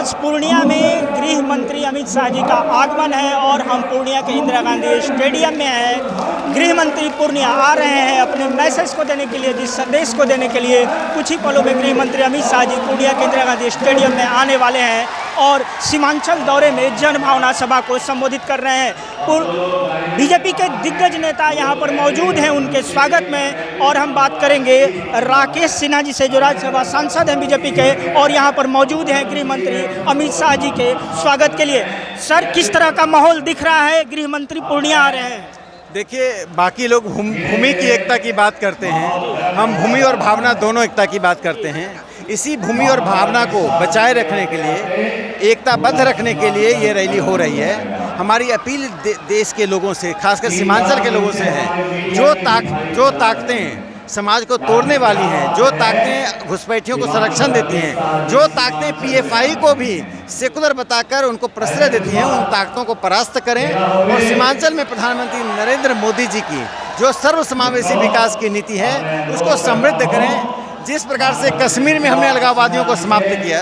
आज पूर्णिया में गृह मंत्री अमित शाह जी का आगमन है और हम पूर्णिया के इंदिरा गांधी स्टेडियम में हैं। गृह मंत्री पूर्णिया आ रहे हैं अपने मैसेज को देने के लिए, जिस संदेश को देने के लिए कुछ ही पलों में गृह मंत्री अमित शाह जी पूर्णिया के इंदिरा गांधी स्टेडियम में आने वाले हैं और सीमांचल दौरे में जनभावना सभा को संबोधित कर रहे हैं। बीजेपी के दिग्गज नेता यहाँ पर मौजूद हैं उनके स्वागत में, और हम बात करेंगे राकेश सिन्हा जी से जो राज्यसभा सांसद हैं बीजेपी के और यहाँ पर मौजूद हैं गृह मंत्री अमित शाह जी के स्वागत के लिए। सर, किस तरह का माहौल दिख रहा है? गृह मंत्री पूर्णिया आ रहे हैं। देखिए, बाकी लोग भूमि की एकता की बात करते हैं, हम भूमि और भावना दोनों एकता की बात करते हैं। इसी भूमि और भावना को बचाए रखने के लिए, एकताबद्ध रखने के लिए ये रैली हो रही है। हमारी अपील देश के लोगों से, खासकर सीमांचल के लोगों से है, जो ताकतें समाज को तोड़ने वाली हैं, जो ताकतें घुसपैठियों को संरक्षण देती हैं, जो ताकतें पीएफआई को भी सेकुलर बताकर उनको प्रश्रय देती हैं, उन ताकतों को परास्त करें और सीमांचल में प्रधानमंत्री नरेंद्र मोदी जी की जो सर्वसमावेशी विकास की नीति है उसको समृद्ध करें। जिस प्रकार से कश्मीर में हमने अलगाववादियों को समाप्त किया,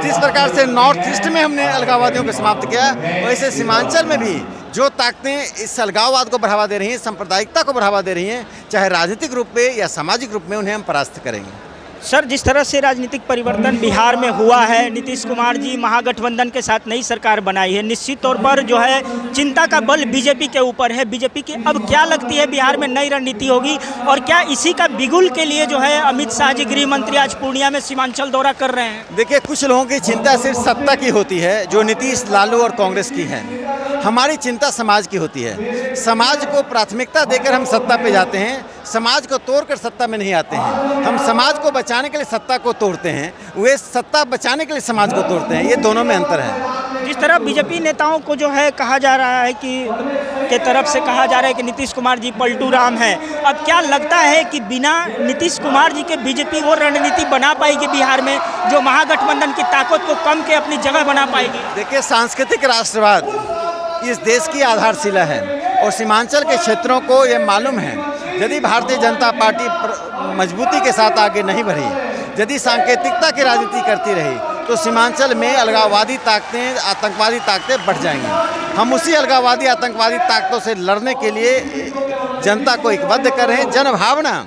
जिस प्रकार से नॉर्थ ईस्ट में हमने अलगाववादियों को समाप्त किया, वैसे सीमांचल में भी जो ताकतें इस अलगाववाद को बढ़ावा दे रही हैं, सांप्रदायिकता को बढ़ावा दे रही हैं, चाहे राजनीतिक रूप में या सामाजिक रूप में, उन्हें हम परास्त करेंगे। सर, जिस तरह से राजनीतिक परिवर्तन बिहार में हुआ है, नीतीश कुमार जी महागठबंधन के साथ नई सरकार बनाई है, निश्चित तौर पर जो है चिंता का बल बीजेपी के ऊपर है। बीजेपी की अब क्या लगती है बिहार में नई रणनीति होगी, और क्या इसी का बिगुल के लिए जो है अमित शाह जी गृह मंत्री आज पूर्णिया में सीमांचल दौरा कर रहे हैं? देखिए, कुछ लोगों की चिंता सिर्फ सत्ता की होती है, जो नीतीश, लालू और कांग्रेस की है। हमारी चिंता समाज की होती है। समाज को प्राथमिकता देकर हम सत्ता पे जाते हैं, समाज को तोड़कर सत्ता में नहीं आते हैं। हम समाज को बचाने के लिए सत्ता को तोड़ते हैं, वे सत्ता बचाने के लिए समाज को तोड़ते हैं। ये दोनों में अंतर है। जिस तरह बीजेपी नेताओं को जो है कहा जा रहा है कि तरफ से कहा जा रहा है कि नीतीश कुमार जी पलटू राम है, अब क्या लगता है कि बिना नीतीश कुमार जी के बीजेपी वो रणनीति बना पाएगी बिहार में जो महागठबंधन की ताकत को कम के अपनी जगह बना पाएगी? देखिए, सांस्कृतिक राष्ट्रवाद इस देश की आधारशिला है और सीमांचल के क्षेत्रों को ये मालूम है। यदि भारतीय जनता पार्टी मजबूती के साथ आगे नहीं बढ़ी, यदि सांकेतिकता की राजनीति करती रही, तो सीमांचल में अलगाववादी ताकतें, आतंकवादी ताकतें बढ़ जाएंगी। हम उसी अलगाववादी आतंकवादी ताकतों से लड़ने के लिए जनता को एकबद्ध कर रहे हैं। जनभावना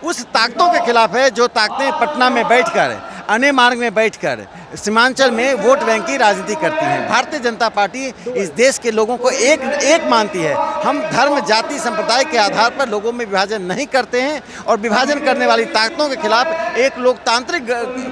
उस ताकतों के खिलाफ है जो ताकतें पटना में बैठकर, अन्य मार्ग में बैठकर सीमांचल में वोट बैंक की राजनीति करती हैं। भारतीय जनता पार्टी इस देश के लोगों को एक मानती है। हम धर्म, जाति, संप्रदाय के आधार पर लोगों में विभाजन नहीं करते हैं और विभाजन करने वाली ताकतों के खिलाफ एक लोकतांत्रिक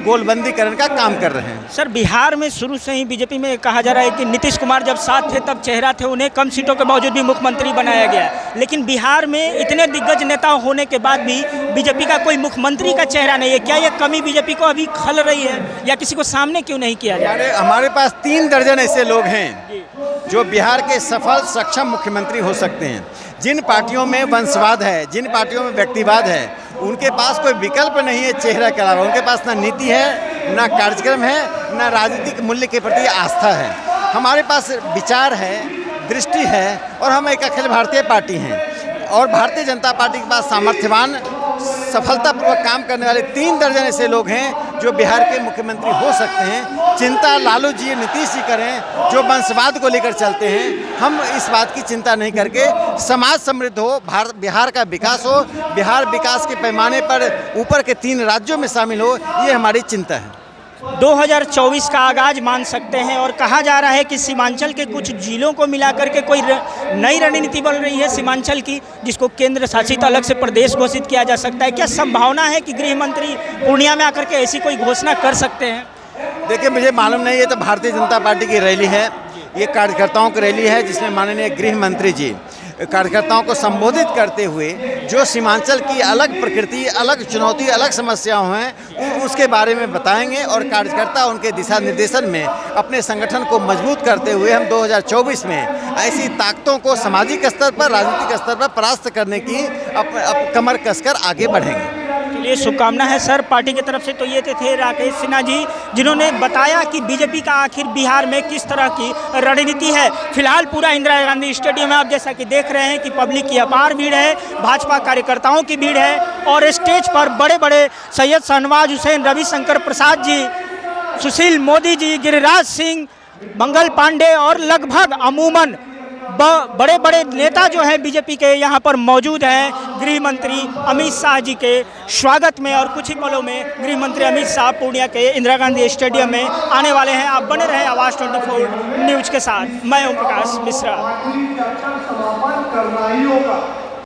गोलबंदी करने का काम कर रहे हैं। सर, बिहार में शुरू से ही बीजेपी में कहा जा रहा है कि नीतीश कुमार जब साथ थे तब चेहरा थे, उन्हें कम सीटों के बावजूद भी मुख्यमंत्री बनाया गया, लेकिन बिहार में इतने दिग्गज नेता होने के बाद भी बीजेपी का कोई मुख्यमंत्री का चेहरा नहीं है। क्या यह कमी बीजेपी को अभी खल रही है या किसी को सामने क्यों नहीं किया जा रहा? हमारे पास 3 दर्जन ऐसे लोग हैं जो बिहार के सफल सक्षम मुख्यमंत्री हो सकते हैं। जिन पार्टियों में वंशवाद है, जिन पार्टियों में व्यक्तिवाद है, उनके पास कोई विकल्प नहीं है चेहरा के अलावा। उनके पास ना नीति है, ना कार्यक्रम है, ना राजनीतिक मूल्य के प्रति आस्था है। हमारे पास विचार है, दृष्टि है और हम एक अखिल भारतीय पार्टी हैं और भारतीय जनता पार्टी के पास सामर्थ्यवान, सफलतापूर्वक काम करने वाले 3 दर्जन ऐसे लोग हैं जो बिहार के मुख्यमंत्री हो सकते हैं। चिंता लालू जी, नीतीश जी करें जो वंशवाद को लेकर चलते हैं। हम इस बात की चिंता नहीं करके समाज समृद्ध हो, बिहार का विकास हो, बिहार विकास के पैमाने पर ऊपर के 3 राज्यों में शामिल हो, ये हमारी चिंता है। 2024 का आगाज मान सकते हैं और कहा जा रहा है कि सीमांचल के कुछ जिलों को मिलाकर के कोई नई रणनीति बन रही है सीमांचल की, जिसको केंद्र शासित अलग से प्रदेश घोषित किया जा सकता है। क्या संभावना है कि गृह मंत्री पूर्णिया में आकर के ऐसी कोई घोषणा कर सकते हैं? देखिए, मुझे मालूम नहीं है, तो भारतीय जनता पार्टी की रैली है, ये कार्यकर्ताओं की रैली है जिसमें माननीय गृह मंत्री जी कार्यकर्ताओं को संबोधित करते हुए जो सीमांचल की अलग प्रकृति, अलग चुनौती, अलग समस्याएं हैं, उसके बारे में बताएंगे और कार्यकर्ता उनके दिशा निर्देशन में अपने संगठन को मजबूत करते हुए हम 2024 में ऐसी ताकतों को सामाजिक स्तर पर, राजनीतिक स्तर पर परास्त करने की कमर कसकर आगे बढ़ेंगे। चलिए, शुभकामना है सर पार्टी की तरफ से। तो ये थे राकेश सिन्हा जी, जिन्होंने बताया कि बीजेपी का आखिर बिहार में किस तरह की रणनीति है। फिलहाल पूरा इंदिरा गांधी स्टेडियम में आप जैसा कि देख रहे हैं कि पब्लिक की अपार भीड़ है, भाजपा कार्यकर्ताओं की भीड़ है और स्टेज पर बड़े बड़े सैयद शाहनवाज हुसैन, रविशंकर प्रसाद जी, सुशील मोदी जी, गिरिराज सिंह, मंगल पांडे और लगभग अमूमन बड़े बड़े नेता जो हैं बीजेपी के यहाँ पर मौजूद हैं गृह मंत्री अमित शाह जी के स्वागत में। और कुछ ही पलों में गृह मंत्री अमित शाह पूर्णिया के इंदिरा गांधी स्टेडियम में आने वाले हैं। आप बने रहें आवाज़ 24 न्यूज़ के साथ। मैं ओम प्रकाश मिश्रा।